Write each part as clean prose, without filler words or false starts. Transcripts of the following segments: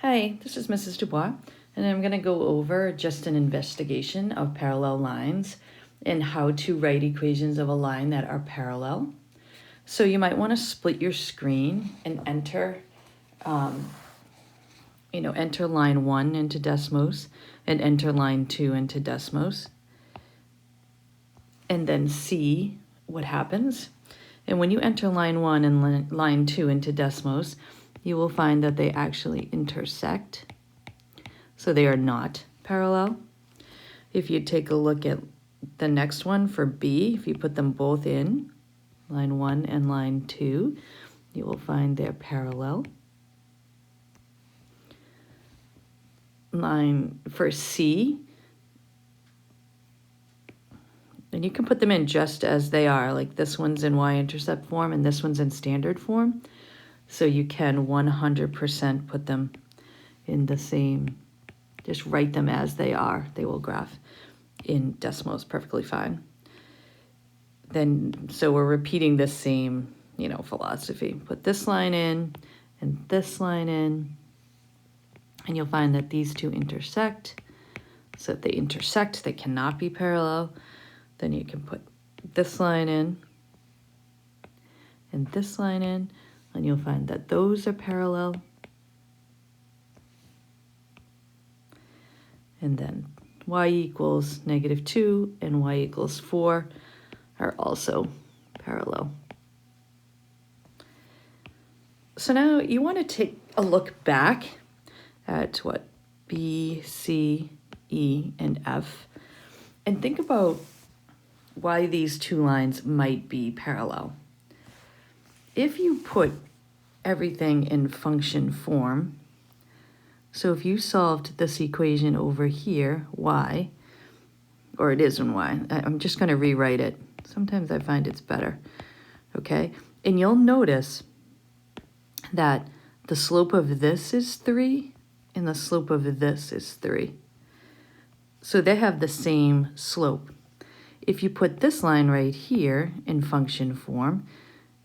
Hi, this is Mrs. Dubois, and I'm going to go over just an investigation of parallel lines and how to write equations of a line that are parallel. So you might want to split your screen and enter line 1 into Desmos and enter line 2 into Desmos, and then see what happens. And when you enter line 1 and line 2 into Desmos, you will find that they actually intersect. So they are not parallel. If you take a look at the next one for B, if you put them both in, line 1 and line 2, you will find they're parallel. Line for C, and you can put them in just as they are, like this one's in y-intercept form and this one's in standard form. So you can 100% put them in the same, just write them as they are. They will graph in Desmos perfectly fine. Then, so we're repeating the same, philosophy. Put this line in and this line in, and you'll find that these two intersect. So if they intersect, they cannot be parallel. Then you can put this line in and this line in, and you'll find that those are parallel. And then y equals -2 and y equals 4 are also parallel. So now you want to take a look back at what B, C, E, and F, and think about why these two lines might be parallel. If you put everything in function form, so if you solved this equation over here, y, or it is in y, I'm just going to rewrite it. Sometimes I find it's better, okay? And you'll notice that the slope of this is 3 and the slope of this is 3. So they have the same slope. If you put this line right here in function form,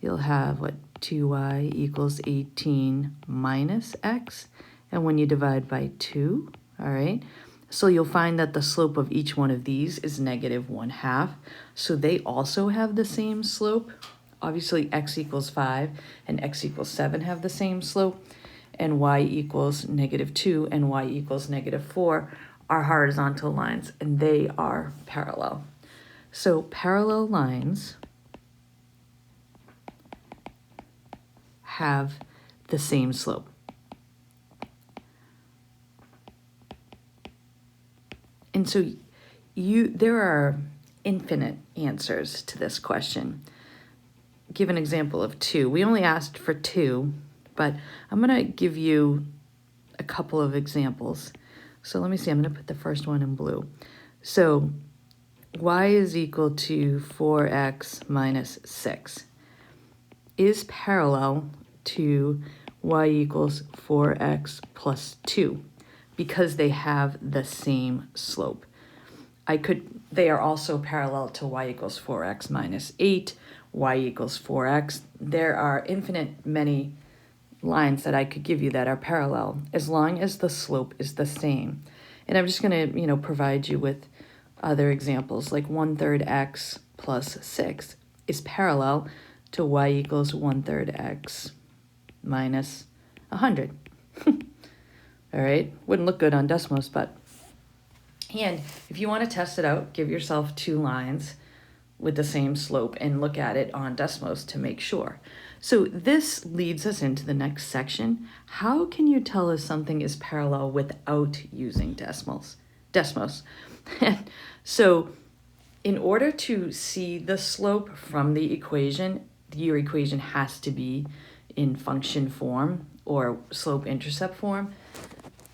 you'll have, 2y equals 18 minus x. And when you divide by 2, all right, so you'll find that the slope of each one of these is -1/2. So they also have the same slope. Obviously, x equals 5 and x equals 7 have the same slope. And y equals -2 and y equals -4 are horizontal lines, and they are parallel. So parallel lines have the same slope. And so there are infinite answers to this question. Give an example of 2. We only asked for 2, but I'm going to give you a couple of examples. So let me see, I'm going to put the first one in blue. So y is equal to 4x minus 6 is parallel to y equals 4x plus 2 because they have the same slope. They are also parallel to y equals 4x minus 8, y equals 4x. There are infinite many lines that I could give you that are parallel as long as the slope is the same. And I'm just going to, provide you with other examples, like 1/3 x plus 6 is parallel to y equals 1/3 x minus 100. All right, wouldn't look good on Desmos, but, and if you want to test it out, give yourself 2 lines with the same slope and look at it on Desmos to make sure. So this leads us into the next section. How can you tell if something is parallel without using Desmos? So in order to see the slope from the equation, your equation has to be in function form or slope-intercept form.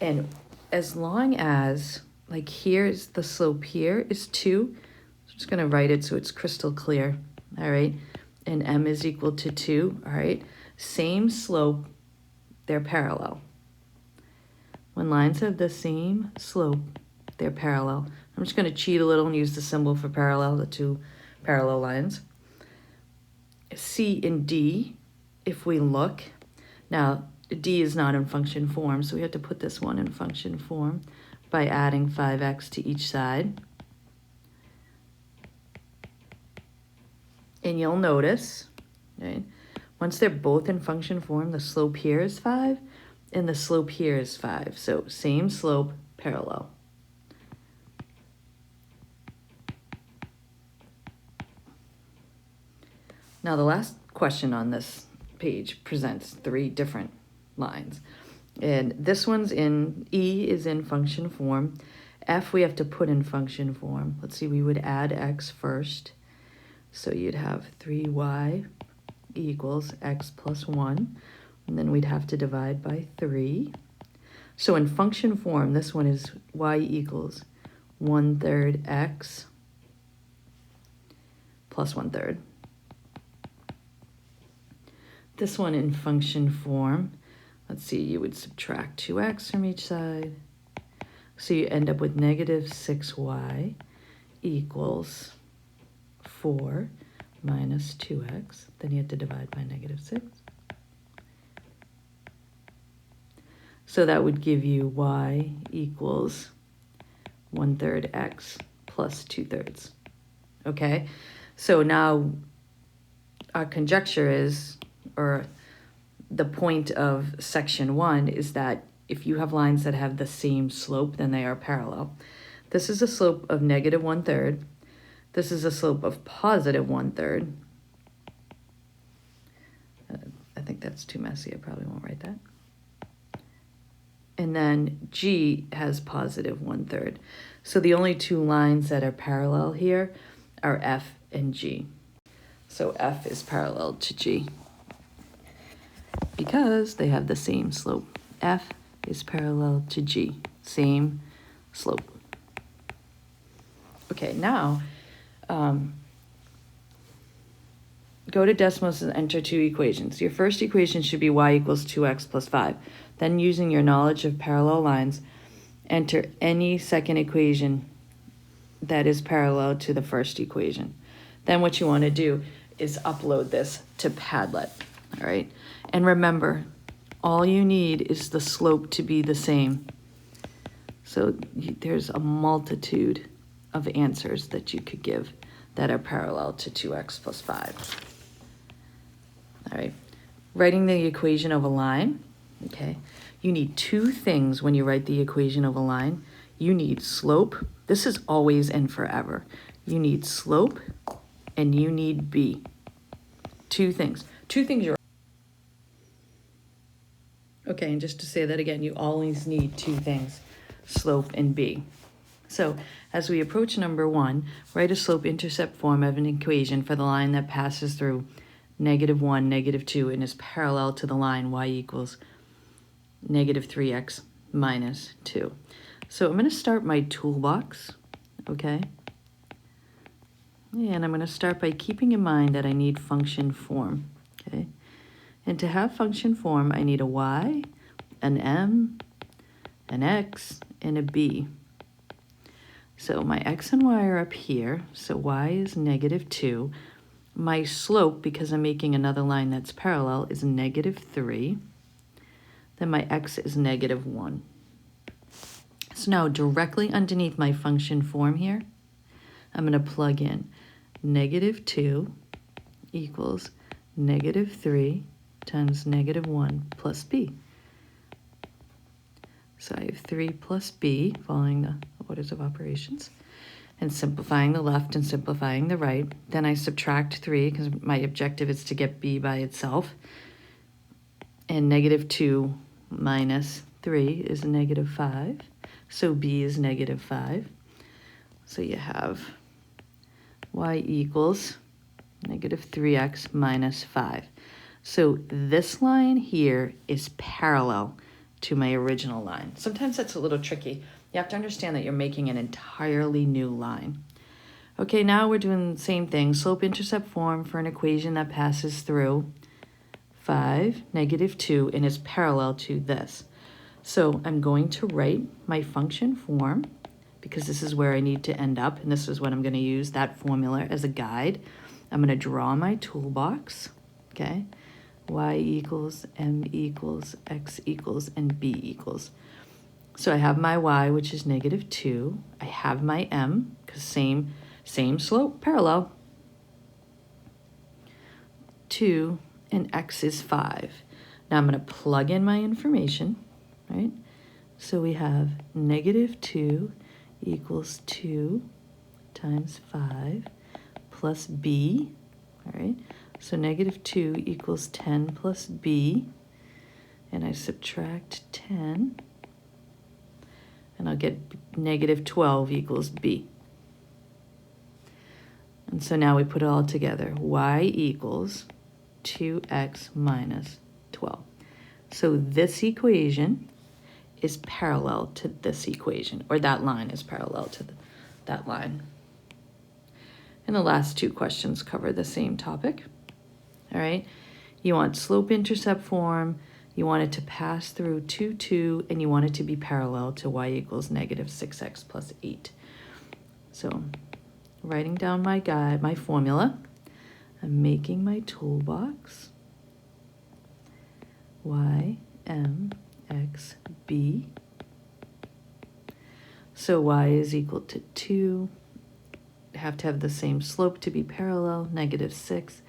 And as long as, like here's the slope here is 2, I'm just going to write it so it's crystal clear, all right? And m is equal to 2, all right? Same slope, they're parallel. When lines have the same slope, they're parallel. I'm just going to cheat a little and use the symbol for parallel, the 2 parallel lines. C and D, if we look, now D is not in function form, so we have to put this one in function form by adding 5x to each side. And you'll notice, right, once they're both in function form, the slope here is 5 and the slope here is 5. So same slope, parallel. Now the last question on this page presents 3 different lines. And this one's in, E is in function form. F we have to put in function form. Let's see, we would add x first. So you'd have 3y equals x plus 1. And then we'd have to divide by 3. So in function form, this one is y equals 1/3 x plus 1/3. This one in function form, let's see, you would subtract 2x from each side. So you end up with negative 6y equals 4 minus 2x. Then you have to divide by negative 6. So that would give you y equals 1/3 x plus 2/3. Okay, so now our conjecture is, or the point of section 1 is that if you have lines that have the same slope, then they are parallel. This is a slope of negative 1/3. This is a slope of positive 1/3. I think that's too messy. I probably won't write that. And then G has positive 1/3. So the only 2 lines that are parallel here are F and G. So F is parallel to G because they have the same slope. F is parallel to G, same slope. Okay, now go to Desmos and enter 2 equations. Your first equation should be y equals 2x plus 5. Then using your knowledge of parallel lines, enter any second equation that is parallel to the first equation. Then what you want to do is upload this to Padlet, all right? And remember, all you need is the slope to be the same. So there's a multitude of answers that you could give that are parallel to 2x plus 5. All right, writing the equation of a line, okay? You need 2 things when you write the equation of a line. You need slope. This is always and forever. You need slope and you need b. 2 things. 2 things you're... Okay, and just to say that again, you always need 2 things, slope and b. So as we approach number 1, write a slope-intercept form of an equation for the line that passes through -1, -2, and is parallel to the line y equals -3x minus 2. So I'm going to start my toolbox, okay? And I'm going to start by keeping in mind that I need function form, okay? And to have function form, I need a y, an m, an x, and a b. So my x and y are up here, so y is -2. My slope, because I'm making another line that's parallel, is -3. Then my x is -1. So now directly underneath my function form here, I'm going to plug in -2 equals -3 times -1 plus b. So I have 3 plus b, following the orders of operations, and simplifying the left and simplifying the right. Then I subtract 3 because my objective is to get b by itself. And -2 minus 3 is -5. So b is -5. So you have y equals -3x minus 5. So this line here is parallel to my original line. Sometimes that's a little tricky. You have to understand that you're making an entirely new line. Okay, now we're doing the same thing. Slope-intercept form for an equation that passes through 5, -2, and is parallel to this. So I'm going to write my function form because this is where I need to end up, and this is what I'm going to use, that formula, as a guide. I'm going to draw my toolbox, okay? y equals, m equals, x equals, and b equals. So I have my y, which is -2. I have my m, because same slope, parallel. 2, and x is 5. Now I'm going to plug in my information, right? So we have -2 equals 2 times 5 plus b, all right? So -2 equals 10 plus b, and I subtract 10, and I'll get -12 equals b. And so now we put it all together. Y equals 2x minus 12. So this equation is parallel to this equation, or that line is parallel to that line. And the last two questions cover the same topic. All right, you want slope-intercept form, you want it to pass through 2, 2, and you want it to be parallel to y equals -6x plus 8. So writing down my guide, my formula, I'm making my toolbox, y, m, x, b. So y is equal to 2. Have to have the same slope to be parallel, -6.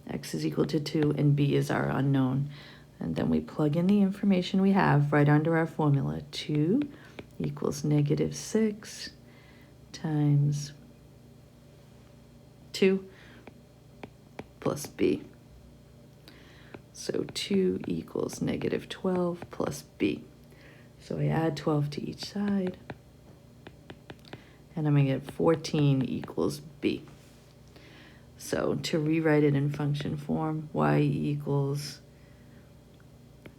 X is equal to 2, and b is our unknown. And then we plug in the information we have right under our formula. 2 equals -6 times 2 plus b. So 2 equals -12 plus b. So I add 12 to each side, and I'm going to get 14 equals b. So to rewrite it in function form, y equals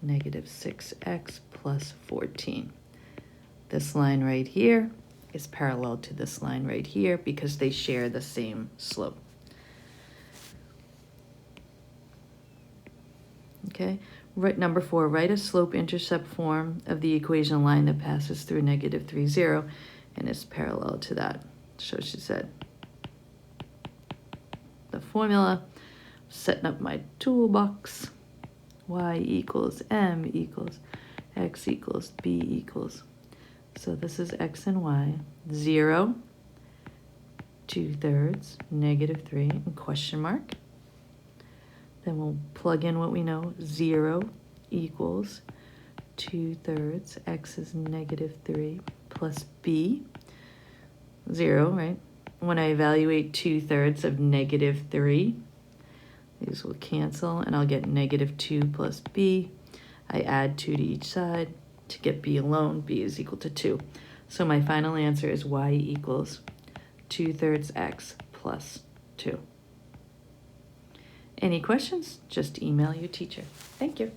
-6x plus 14. This line right here is parallel to this line right here because they share the same slope. Okay, number 4, write a slope-intercept form of the equation line that passes through -3, 0, and is parallel to that. So she said, the formula, setting up my toolbox, y equals m equals x equals b equals. So this is x and y, 0, 2/3, -3, and question mark. Then we'll plug in what we know, 0 equals 2/3, x is -3 plus b, 0, right? When I evaluate 2/3 of -3, these will cancel, and I'll get -2 plus b. I add 2 to each side to get b alone. B is equal to 2. So my final answer is y equals 2/3 x plus 2. Any questions? Just email your teacher. Thank you.